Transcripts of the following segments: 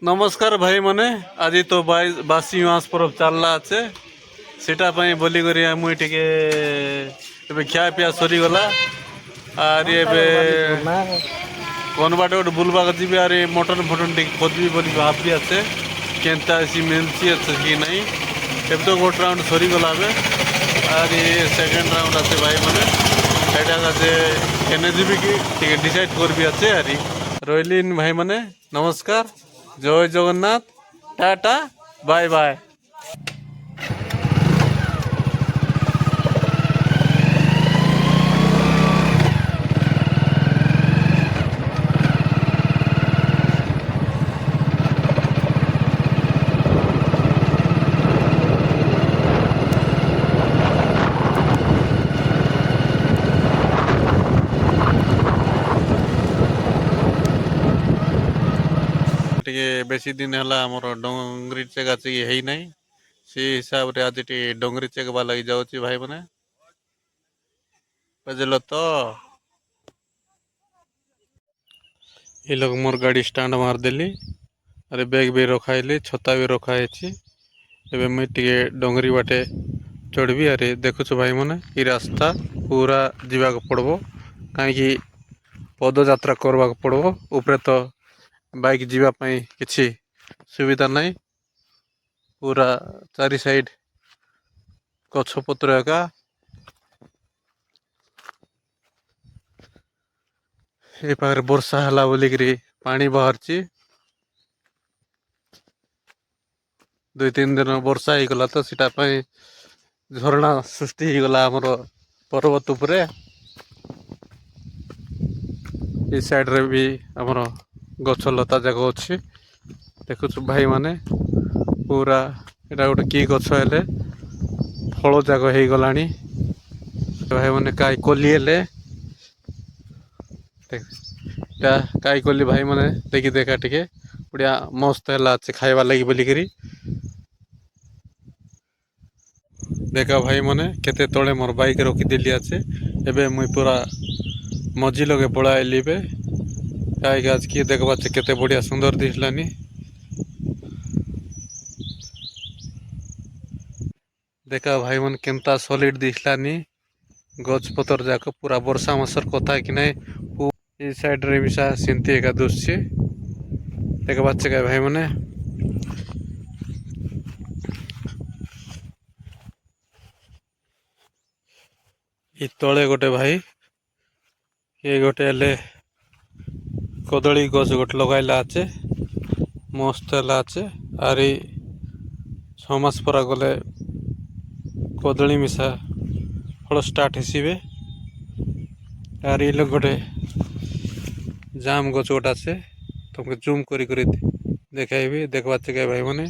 नमस्कार भाई मने आज तो बासी मास पर्व चलला अच्छे सीटा बोली मुई टिके खिया पिया सरी गला आर कौन बाटे गोटे बुलवा जी आर मटन फटन टे खोजी बोली भावी आसे केन्ता मिलची अच्छे कि नहीं एब तो गोटे राउंड सरी गला आर सेकेंड राउंड आसे भाई मैंने केने जी कि डिसाइड कर भी आसे आरी रही भाई मैंने नमस्कार जय जगन्नाथ टाटा बाय बाय। बेसी दिन है आमर डोंगरी चेक है ना से हिसाब से आज डोंगरी चेकवा लगी जाऊँगी भाई मैंने बुझल तो ये लोग मोर गाड़ी स्टाण्ड मारदेली अरे बैग भी रखाइली छता भी रखाई एवं मुझे डोंगरी बाटे चढ़ी अरे देखुच भाई मैंने ये रास्ता पूरा जीवा पड़ो कहीं पदयात्रा करवा पड़ो ऊपर तो बाइक जीवाई किसी सुविधा नहीं पूरा चारि साइड गछपत्र एका ये पाखे वर्षा है बोलिकी पानी बाहर दुई तीन दिन वर्षा हो गला तो सीटापी झरणा सृष्टि हो गला आमर पर्वत उपरे ये साइड रे भी आमर गछ लता जाक अच्छी देखुच भाई माने पूरा एटा गोटे कि गछ हेले फल जाक हो गलानी भाई मैंने काई कोली हेले काई कोली भाई मैंने देखी देखा टिके बढ़िया मस्त है खाइबा लगी बोलिकी देखा भाई मैंने केते तले मोर बाइक रखीदेली आछे एबे मुई पूरा मझी लगे पड़ाइली बे कहीं आज किए देखबा केते बढ़िया सुंदर दिखलानी देखा भाई मन केनता सॉलिड दिखलानी गछ पतर जाक पूरा वर्षा मासर कथा कि नहीं ये साइड रे मिसा सेंती एका दुसछे देखबा का भाई मैंने ये तले गोटे भाई ये गोटे हेले कदली गछ गोटे लगाइला आचे मस्त है आरी 6 मास पर गले कदली मिसा फल स्टार्ट हेसिबे आर ये लोग गोटे जाम गछ गोटा से तुमको जूम करी देखाइबी देखबा के भाई मैंने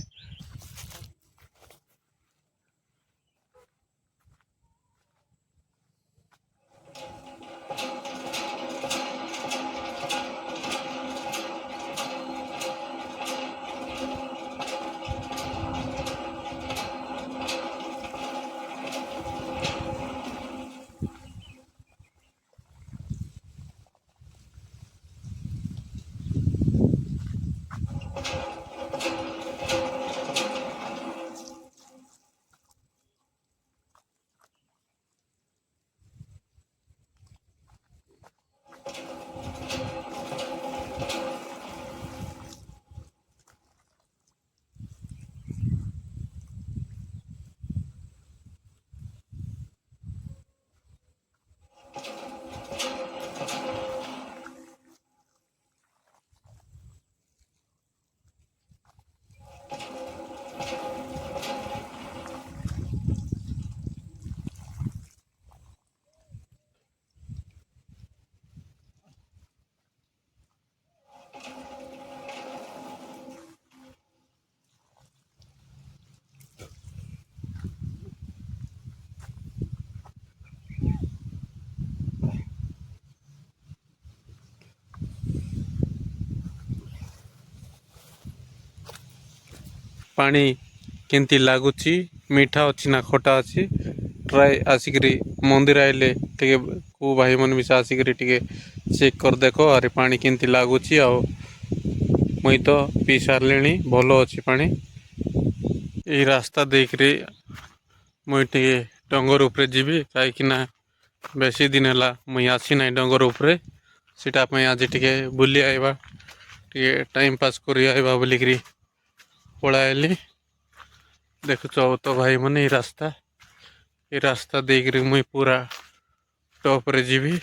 पानी केंती लागुची मीठा अच्छी ना खोटा अच्छी ट्राए आसिक मंदिर आइले टे को भाई मन मिसा आसिक चेक कर देखो अरे पानी केंती लागुची मुई तो पी सारे भल अच्छी पानी ये रास्ता देखिए मुई टे डंगर उपरे जीवी कहीं बेसी दिन है मुई आसी ना डंगर उपरे सीटापी आज टे बुली आइबा टे टाइम पास कर आइबा बोलिकी पଳାइली देखुच तो भाई मैंने ये रास्ता देख मुई पूरा टॉप रे जीवी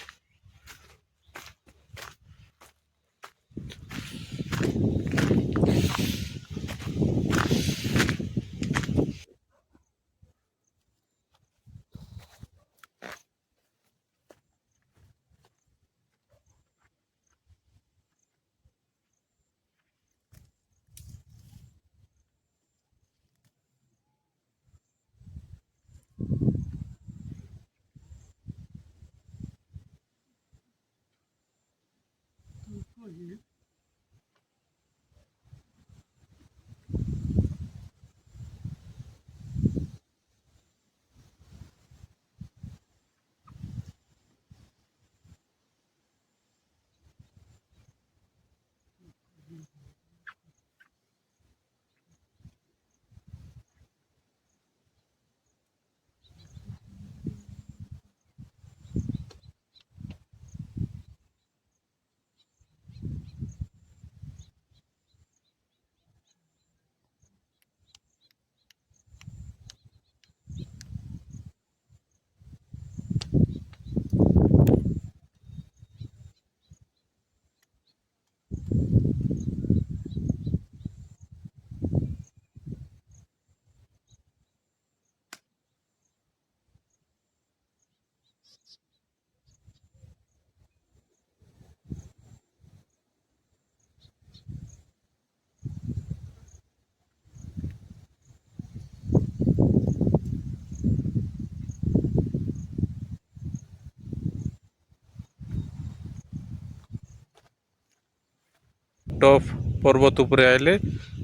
टॉप पर्वत उपरे आइले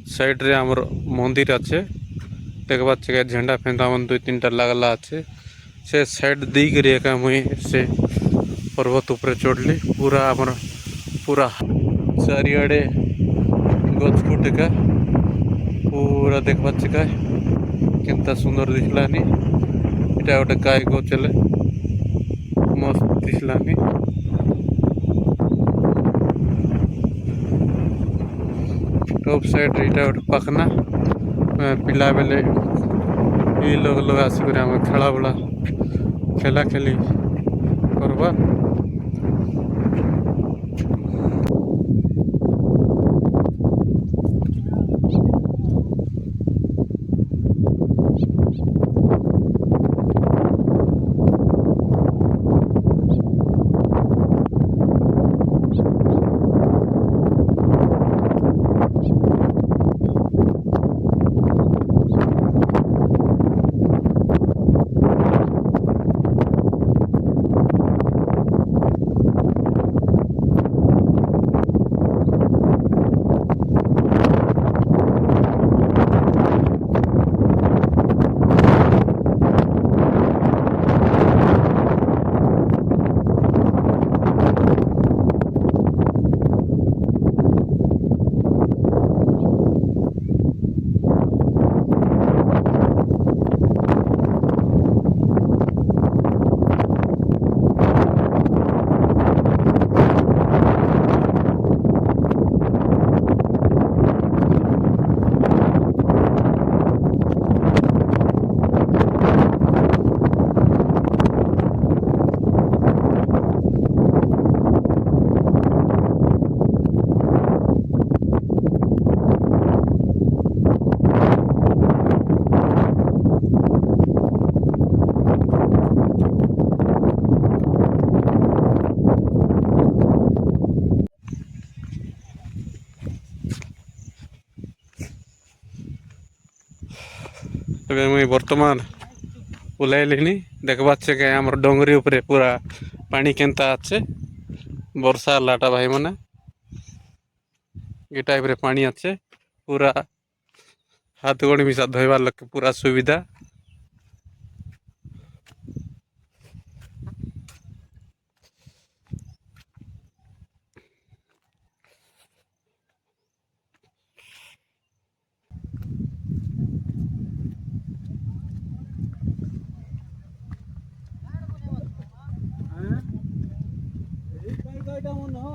साइड रे हमर मंदिर अच्छे देखबा के झंडा फेंदा मन 2-3टा लागला अच्छे से साइड दी करी एका मुई से पर्वत उपरे चढ़ली पूरा हमर पूरा चारिआडे गछ फुट का पूरा देखबा का केनता सुंदर दिखलानी इटा गोटे गाय गचले मस्त दिखलानी टॉप साइड इटा गोटे पाखना पिला बेले ये लोग आसिक खेला बुला खेला खेली करवा मुई बर्तमान ओह्लैली देखबा के आम डोंगरी उपरे पूरा पानी केनता अच्छे वर्षा लाटा भाई मैंने ये टाइप रे पानी अच्छे पूरा हाथ गोड़ मिसा धोबार लगे पूरा सुविधा बंद हो